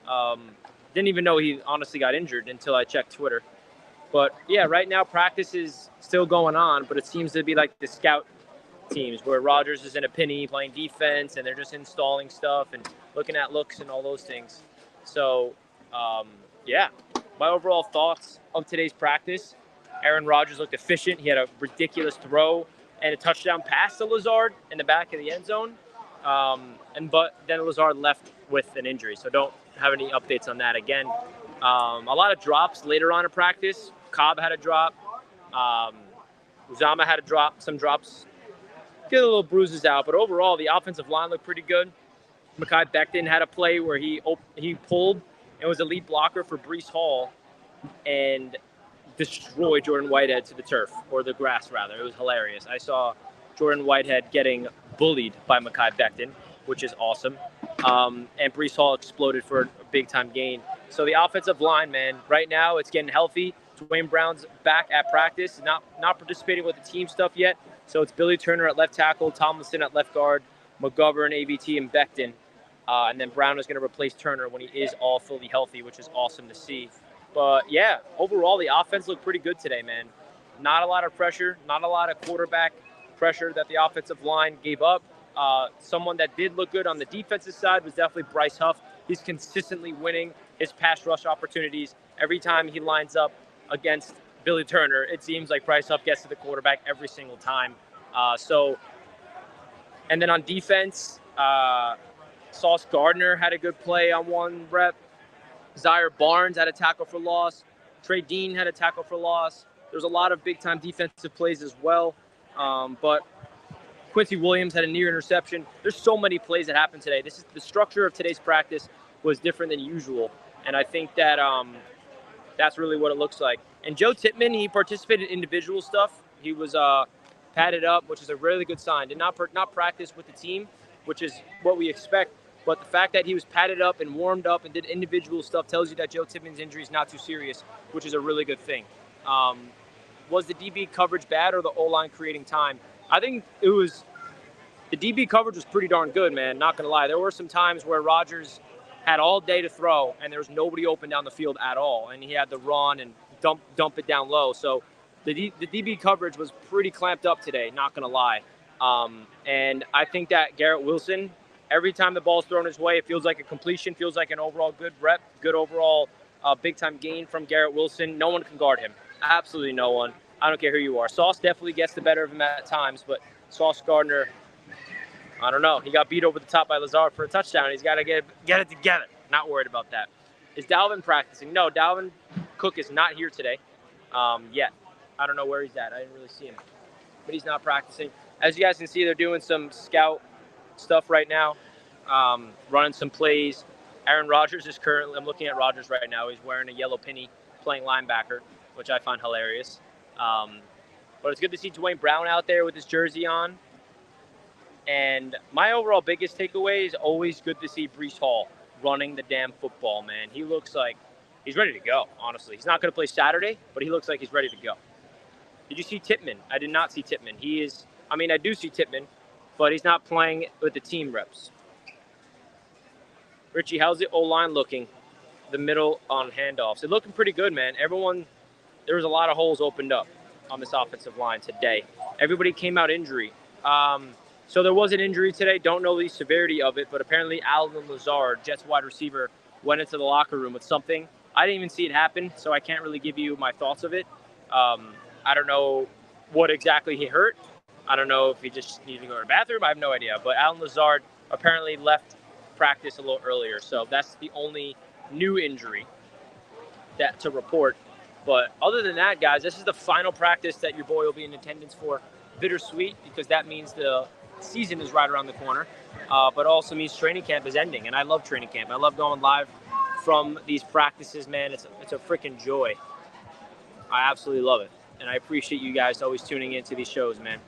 Didn't even know he honestly got injured until I checked Twitter. But yeah, right now practice is still going on, but it seems to be like the scout teams where Rodgers is in a penny playing defense and they're just installing stuff and looking at looks and all those things. So, yeah, my overall thoughts of today's practice, Aaron Rodgers looked efficient. He had a ridiculous throw and a touchdown pass to Lazard in the back of the end zone. But then Lazard left with an injury, so don't have any updates on that. Again, a lot of drops later on in practice. Cobb had a drop. Uzama had a drop. Some drops. Get a little bruises out, but overall the offensive line looked pretty good. Mekhi Becton had a play where he pulled and was a lead blocker for Breece Hall and destroyed Jordan Whitehead to the turf, or the grass rather. It was hilarious. I saw Jordan Whitehead getting bullied by Mekhi Becton, which is awesome. And Breece Hall exploded for a big-time gain. So the offensive line, man, right now it's getting healthy. Dwayne Brown's back at practice, not participating with the team stuff yet. So it's Billy Turner at left tackle, Tomlinson at left guard, McGovern, AVT, and Becton. And then Brown is going to replace Turner when he is all fully healthy, which is awesome to see. But, yeah, overall the offense looked pretty good today, man. Not a lot of pressure, not a lot of quarterback pressure that the offensive line gave up. Someone that did look good on the defensive side was definitely Bryce Huff. He's consistently winning his pass rush opportunities. Every time he lines up against Billy Turner, it seems like Bryce Huff gets to the quarterback every single time. And then on defense, Sauce Gardner had a good play on one rep. Zaire Barnes had a tackle for loss. Trey Dean had a tackle for loss. There's a lot of big-time defensive plays as well. But Quincy Williams had a near interception. There's so many plays that happened today. This is the structure of today's practice was different than usual, and I think that that's really what it looks like. And Joe Tippmann, he participated in individual stuff. He was padded up, which is a really good sign. Did not practice with the team, which is what we expect. But the fact that he was padded up and warmed up and did individual stuff tells you that Joe Tippmann's injury is not too serious, which is a really good thing. Was the DB coverage bad or the O-line creating time? I think it was the DB coverage was pretty darn good, man. Not going to lie. There were some times where Rodgers had all day to throw, and there was nobody open down the field at all. And he had to run and dump it down low. So the DB coverage was pretty clamped up today, not going to lie. And I think that Garrett Wilson, every time the ball's thrown his way, it feels like a completion, feels like an overall good rep, good overall big-time gain from Garrett Wilson. No one can guard him. Absolutely no one. I don't care who you are. Sauce definitely gets the better of him at times, but Sauce Gardner, I don't know. He got beat over the top by Lazard for a touchdown. He's got to get it together. Not worried about that. Is Dalvin practicing? No, Dalvin Cook is not here today yet. I don't know where he's at. I didn't really see him. But he's not practicing. As you guys can see, they're doing some scout stuff right now, running some plays. Aaron Rodgers is currently, I'm looking at Rodgers right now. He's wearing a yellow penny playing linebacker, which I find hilarious. But it's good to see Dwayne Brown out there with his jersey on. And my overall biggest takeaway is always good to see Breece Hall running the damn football, man. He looks like he's ready to go, honestly. He's not going to play Saturday, but he looks like he's ready to go. Did you see Tippmann? I did not see Tippmann. I do see Tippmann, but he's not playing with the team reps. Richie, how's the O-line looking? The middle on handoffs. It's looking pretty good, man. There was a lot of holes opened up on this offensive line today. Everybody came out injury. So there was an injury today. Don't know the severity of it, but apparently Allen Lazard, Jets wide receiver, went into the locker room with something. I didn't even see it happen, so I can't really give you my thoughts of it. I don't know what exactly he hurt. I don't know if he just needed to go to the bathroom. I have no idea. But Allen Lazard apparently left practice a little earlier, so that's the only new injury that to report. But other than that, guys, this is the final practice that your boy will be in attendance for. Bittersweet, because that means the season is right around the corner, but also means training camp is ending, and I love training camp. I love going live from these practices, man. It's a freaking joy. I absolutely love it, and I appreciate you guys always tuning into these shows, man.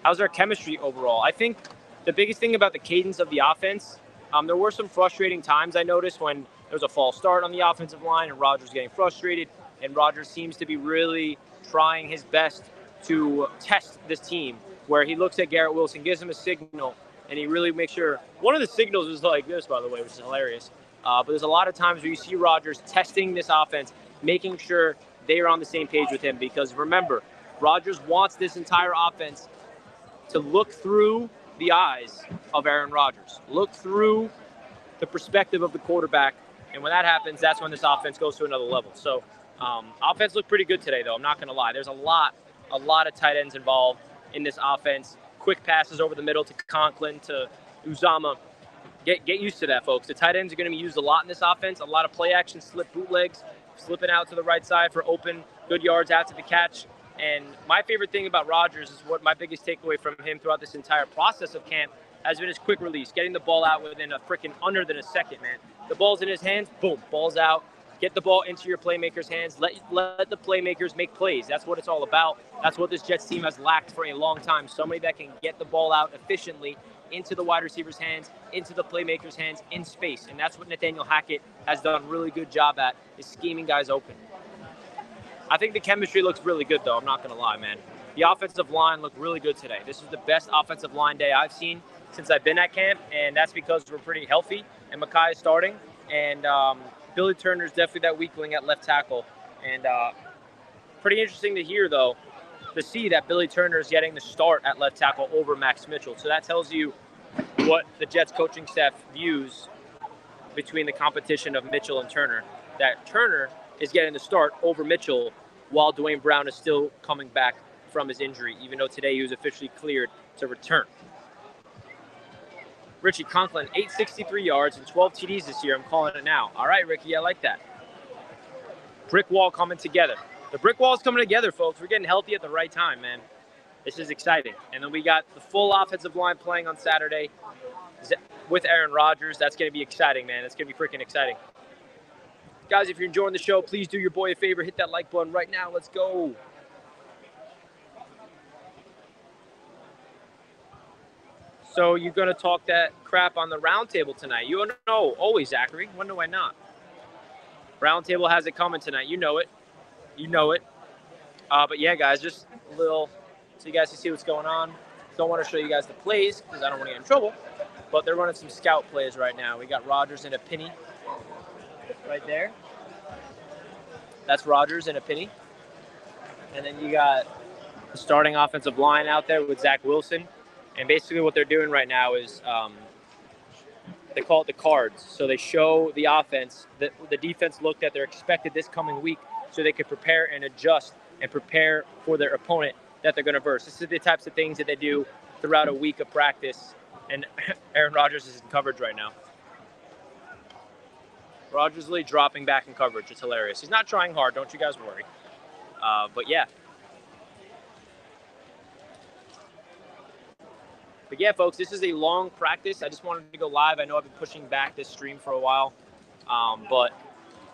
How's our chemistry overall? I think the biggest thing about the cadence of the offense, there were some frustrating times I noticed when there was a false start on the offensive line and Rodgers getting frustrated, and Rodgers seems to be really trying his best to test this team, where he looks at Garrett Wilson, gives him a signal, and he really makes sure. One of the signals was like this, by the way, which is hilarious. But there's a lot of times where you see Rodgers testing this offense, making sure they are on the same page with him. Because remember, Rodgers wants this entire offense to look through the eyes of Aaron Rodgers, look through the perspective of the quarterback. And when that happens, that's when this offense goes to another level. So offense looked pretty good today, though. I'm not going to lie. There's a lot of tight ends involved in this offense. Quick passes over the middle to Conklin, to Uzama. Get used to that, folks. The tight ends are going to be used a lot in this offense. A lot of play action, slip bootlegs, slipping out to the right side for open, good yards after the catch. And my favorite thing about Rodgers is what my biggest takeaway from him throughout this entire process of camp has been his quick release, getting the ball out within a freaking under than a second, man. The ball's in his hands, boom, ball's out. Get the ball into your playmakers' hands. Let the playmakers make plays. That's what it's all about. That's what this Jets team has lacked for a long time. Somebody that can get the ball out efficiently into the wide receiver's hands, into the playmakers' hands, in space. And that's what Nathaniel Hackett has done a really good job at, is scheming guys open. I think the chemistry looks really good, though. I'm not going to lie, man. The offensive line looked really good today. This is the best offensive line day I've seen since I've been at camp, and that's because we're pretty healthy, and Mekhi is starting, and Billy Turner is definitely that weakling at left tackle. And pretty interesting to hear, though, to see that Billy Turner is getting the start at left tackle over Max Mitchell. So that tells you what the Jets coaching staff views between the competition of Mitchell and Turner, that Turner is getting the start over Mitchell while Dwayne Brown is still coming back from his injury, even though today he was officially cleared to return. Richie Conklin, 863 yards and 12 TDs this year. I'm calling it now. All right, Ricky, I like that. Brick wall coming together. The brick wall is coming together, folks. We're getting healthy at the right time, man. This is exciting. And then we got the full offensive line playing on Saturday with Aaron Rodgers. That's going to be exciting, man. That's going to be freaking exciting. Guys, if you're enjoying the show, please do your boy a favor. Hit that like button right now. Let's go. So you're going to talk that crap on the roundtable tonight. You know, always, Zachary. When do I not? Roundtable has it coming tonight. You know it. You know it. But yeah, guys, just a little so you guys can see what's going on. Don't want to show you guys the plays because I don't want to get in trouble. But they're running some scout plays right now. We got Rodgers and a penny right there. That's Rodgers and a penny. And then you got the starting offensive line out there with Zach Wilson. And basically what they're doing right now is they call it the cards. So they show the offense, that the defense looked at their expected this coming week so they could prepare and adjust and prepare for their opponent that they're going to verse. This is the types of things that they do throughout a week of practice. And Aaron Rodgers is in coverage right now. Rodgers really dropping back in coverage. It's hilarious. He's not trying hard. Don't you guys worry. But yeah. But yeah, folks, this is a long practice. I just wanted to go live. I know I've been pushing back this stream for a while. But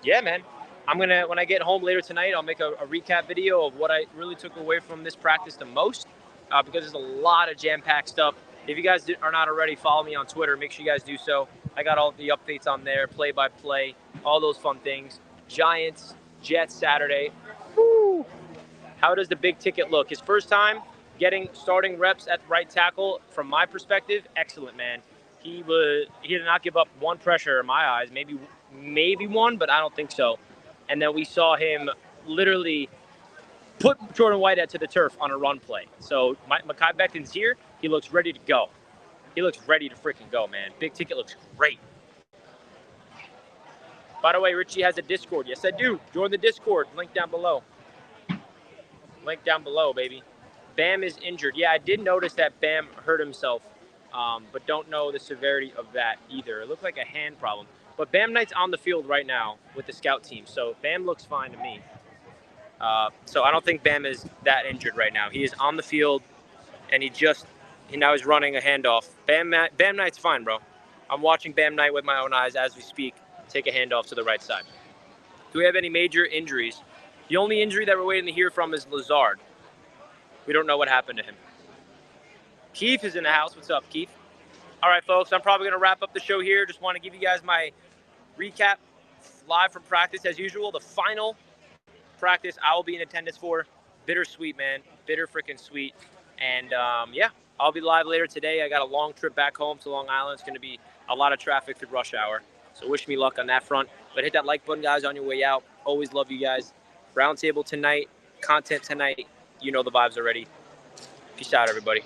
yeah, man, I'm going to, when I get home later tonight, I'll make a recap video of what I really took away from this practice the most, because there's a lot of jam-packed stuff. If you guys are not already, follow me on Twitter. Make sure you guys do so. I got all the updates on there, play-by-play, all those fun things. Giants, Jets Saturday. Woo! How does the big ticket look? His first time getting starting reps at right tackle, from my perspective, excellent, man. He did not give up one pressure in my eyes, maybe one, but I don't think so. And then we saw him literally put Jordan Whitehead to the turf on a run play. So Mekhi Becton's here. He looks ready to go. He looks ready to freaking go, man. Big ticket looks great. By the way, Richie has a Discord. Yes, I do. Join the Discord. Link down below. Link down below, baby. Bam is injured. Yeah, I did notice that Bam hurt himself, but don't know the severity of that either. It looked like a hand problem. But Bam Knight's on the field right now with the scout team, so Bam looks fine to me. So I don't think Bam is that injured right now. He is on the field, and he now is running a handoff. Bam Knight's fine, bro. I'm watching Bam Knight with my own eyes as we speak take a handoff to the right side. Do we have any major injuries? The only injury that we're waiting to hear from is Lazard. We don't know what happened to him. Keith is in the house. What's up, Keith? All right, folks, I'm probably going to wrap up the show here. Just want to give you guys my recap live from practice as usual. The final practice I will be in attendance for. Bittersweet, man. Bitter freaking sweet. And, yeah, I'll be live later today. I got a long trip back home to Long Island. It's going to be a lot of traffic through rush hour. So wish me luck on that front. But hit that like button, guys, on your way out. Always love you guys. Roundtable tonight, content tonight. You know the vibes already. Peace out, everybody.